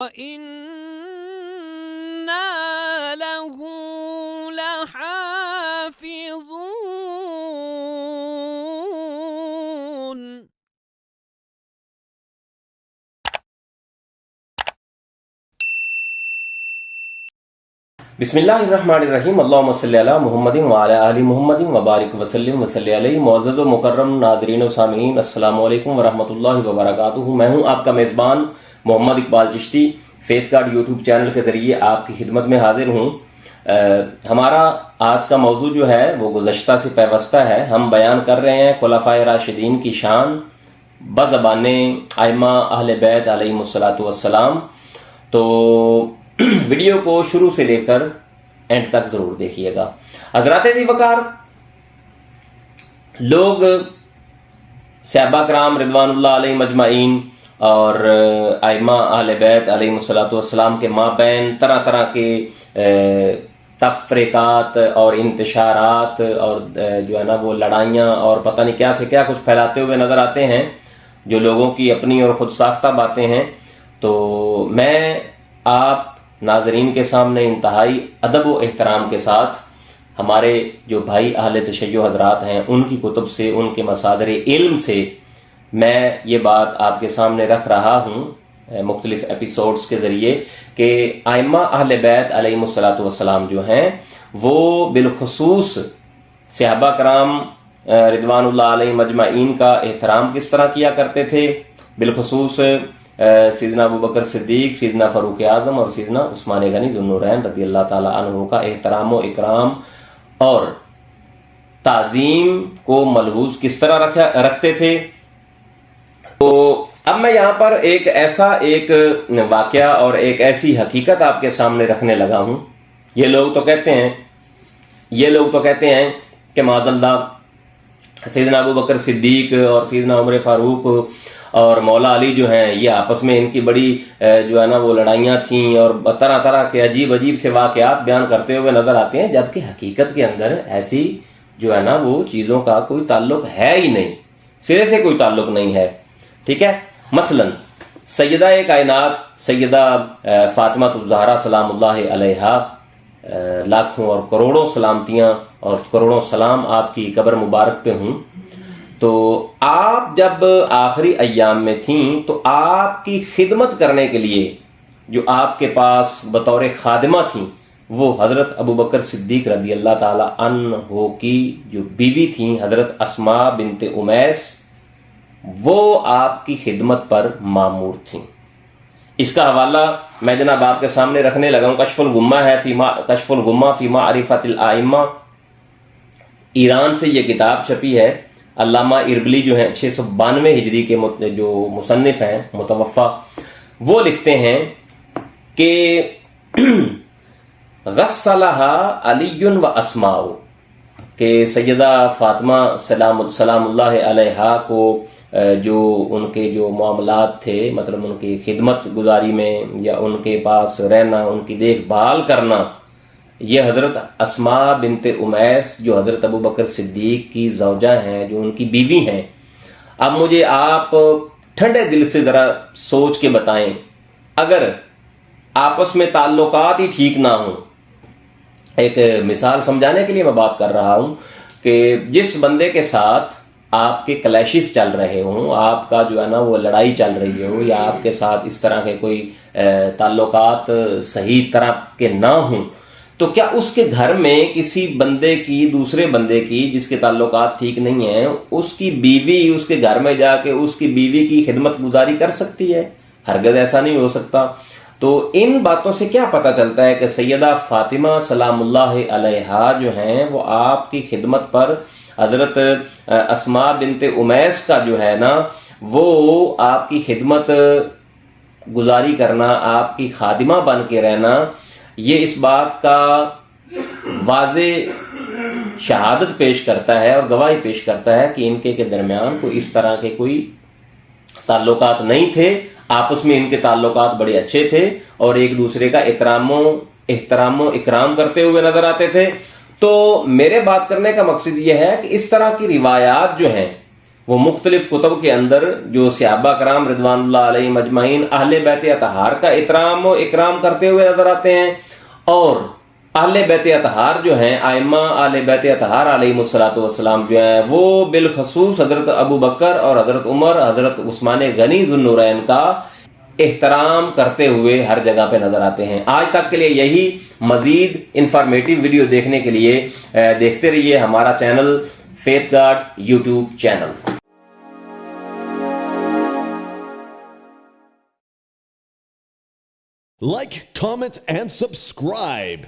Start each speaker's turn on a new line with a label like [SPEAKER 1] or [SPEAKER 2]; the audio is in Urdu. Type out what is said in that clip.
[SPEAKER 1] وَإِنَّا لَهُ لَحَافِظُونَ.
[SPEAKER 2] بسم اللہ الرحمن الرحیم، اللہم صلی علی محمد وعلی آل محمد وبارک وسلم وصلی علیہ۔ معزز و مکرم ناظرین و سامعین، السلام علیکم ورحمۃ اللہ وبرکاتہ۔ میں ہوں آپ کا میزبان Muhammad Iqbal Chishti, faith guard YouTube channel کے ذریعے آپ کی خدمت میں حاضر ہوں۔ ہمارا آج کا موضوع جو ہے وہ گزشتہ سے پیوستہ ہے۔ ہم بیان کر رہے ہیں خلفائے راشدین کی شان بزبان ائمہ اہل بیت علیہم الصلوۃ والسلام۔ تو ویڈیو کو شروع سے لے کر اینڈ تک ضرور دیکھیے گا۔ حضرات ذی وقار، لوگ صحابہ کرام رضوان اللہ علیہم اجمعین اور ائمہ اہل بیت علیہم الصلوۃ والسلام کے مابین طرح طرح کے تفریقات اور انتشارات اور جو ہے نا وہ لڑائیاں اور پتہ نہیں کیا سے کیا کچھ پھیلاتے ہوئے نظر آتے ہیں، جو لوگوں کی اپنی اور خود ساختہ باتیں ہیں۔ تو میں آپ ناظرین کے سامنے انتہائی ادب و احترام کے ساتھ ہمارے جو بھائی اہل تشیع حضرات ہیں ان کی کتب سے، ان کے مصادر علم سے میں یہ بات آپ کے سامنے رکھ رہا ہوں مختلف ایپیسوڈز کے ذریعے کہ ائمہ اہل بیت علیہم الصلوۃ والسلام جو ہیں وہ بالخصوص صحابہ کرام رضوان اللہ علیہم اجمعین کا احترام کس طرح کیا کرتے تھے، بالخصوص سیدنا ابو بکر صدیق، سیدنا فاروق اعظم اور سیدنا عثمان غنی ذو النورین رضی اللہ تعالی عنہ کا احترام و اکرام اور تعظیم کو ملحوظ کس طرح رکھتے تھے۔ تو اب میں یہاں پر ایک واقعہ اور ایک ایسی حقیقت آپ کے سامنے رکھنے لگا ہوں۔ یہ لوگ تو کہتے ہیں کہ معاذ اللہ سیدنا ابو بکر صدیق اور سیدنا عمر فاروق اور مولا علی جو ہیں یہ آپس میں ان کی بڑی جو ہے نا وہ لڑائیاں تھیں اور طرح طرح کے عجیب سے واقعات بیان کرتے ہوئے نظر آتے ہیں، جبکہ حقیقت کے اندر ایسی جو ہے نا وہ چیزوں کا کوئی تعلق ہے ہی نہیں، سرے سے کوئی تعلق نہیں ہے، ٹھیک ہے۔ مثلا سیدہ کائنات سیدہ فاطمہ الزہرا سلام اللہ علیہا، لاکھوں اور کروڑوں سلامتیاں اور کروڑوں سلام آپ کی قبر مبارک پہ ہوں۔ تو آپ جب آخری ایام میں تھیں تو آپ کی خدمت کرنے کے لیے جو آپ کے پاس بطور خادمہ تھیں وہ حضرت ابو بکر صدیق رضی اللہ تعالی عنہ کی جو بیوی تھیں حضرت اسماء بنت امیس، وہ آپ کی خدمت پر مامور تھیں۔ اس کا حوالہ میں جناب آپ کے سامنے رکھنے لگا ہوں۔ کشف الغمہ ہے کشف الغمہ فی معرفت الائمہ، ایران سے یہ کتاب چھپی ہے۔ علامہ اربلی جو ہیں 692 ہجری کے جو مصنف ہیں متوفا، وہ لکھتے ہیں کہ غسلہا علی و اسماء، کہ سیدہ فاطمہ سلام اللہ علیہا کو جو ان کے جو معاملات تھے، مطلب ان کی خدمت گزاری میں یا ان کے پاس رہنا، ان کی دیکھ بھال کرنا، یہ حضرت اسماء بنت امیس جو حضرت ابو بکر صدیق کی زوجہ ہیں، جو ان کی بیوی ہیں۔ اب مجھے آپ ٹھنڈے دل سے ذرا سوچ کے بتائیں، اگر آپس میں تعلقات ہی ٹھیک نہ ہوں، ایک مثال سمجھانے کے لیے میں بات کر رہا ہوں کہ جس بندے کے ساتھ آپ کے کلیشز چل رہے ہوں، آپ کا جو ہے نا وہ لڑائی چل رہی ہو، یا آپ کے ساتھ اس طرح کے کوئی تعلقات صحیح طرح کے نہ ہوں، تو کیا اس کے گھر میں کسی بندے کی، دوسرے بندے کی جس کے تعلقات ٹھیک نہیں ہیں، اس کی بیوی اس کے گھر میں جا کے اس کی بیوی کی خدمت گزاری کر سکتی ہے؟ ہرگز ایسا نہیں ہو سکتا۔ تو ان باتوں سے کیا پتہ چلتا ہے کہ سیدہ فاطمہ سلام اللہ علیہا جو ہیں وہ آپ کی خدمت پر حضرت اسماء بنت امیس کا جو ہے نا وہ آپ کی خدمت گزاری کرنا، آپ کی خادمہ بن کے رہنا، یہ اس بات کا واضح شہادت پیش کرتا ہے اور گواہی پیش کرتا ہے کہ ان کے درمیان کوئی اس طرح کے کوئی تعلقات نہیں تھے، آپس میں ان کے تعلقات بڑے اچھے تھے اور ایک دوسرے کا احترام و اکرام کرتے ہوئے نظر آتے تھے۔ تو میرے بات کرنے کا مقصد یہ ہے کہ اس طرح کی روایات جو ہیں وہ مختلف کتب کے اندر جو صحابہ کرام رضوان اللہ علیہم اجمعین اہل بیت اطہار کا احترام و اکرام کرتے ہوئے نظر آتے ہیں، اور اہل بیت اطہار جو ہیں، ائمہ اہل بیت اطہار علیہم الصلوۃ والسلام جو ہیں، وہ بالخصوص حضرت ابو بکر اور حضرت عمر، حضرت عثمان غنی ذو النورین کا احترام کرتے ہوئے ہر جگہ پہ نظر آتے ہیں۔ آج تک کے لیے یہی، مزید انفارمیٹیو ویڈیو دیکھنے کے لیے دیکھتے رہیے ہمارا channel faith guard YouTube channel.
[SPEAKER 3] Like, comment, and subscribe.